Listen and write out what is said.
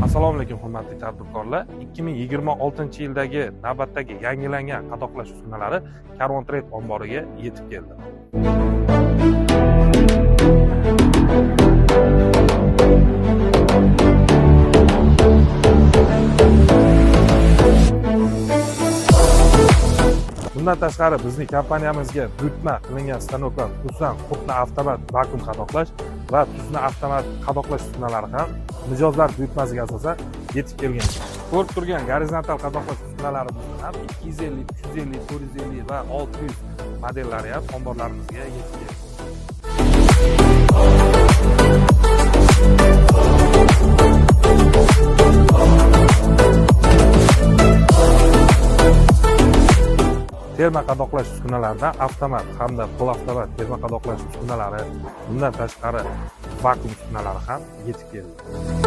Assalomu alaykum hurmatli tadbirkorlar. 2026-yildagi navbatdagi yangilangan qadoqlash uskunalari Karvon Trade omboriga yetib keldi. Bundan tashqari bizning kompaniyamizga buyurtma qilingan stanoklar, xususan qurtni avtomat vakuum qadoqlash va tuzni avtomat qadoqlash uskunalari ham mijozlar buyurtmasiga asosan yetib kelgan. Ko'rib turgan gorizontal qadoqlash uskunalarimiz ham 250, 350, 450 va 600 modellari ham omborlarimizga yetib keldi. Terma qadoqlash uskunalaridan avtomat hamda polavtomat terma qadoqlash uskunalari, bundan tashqari vakuum uskunalari ham yetib keldi.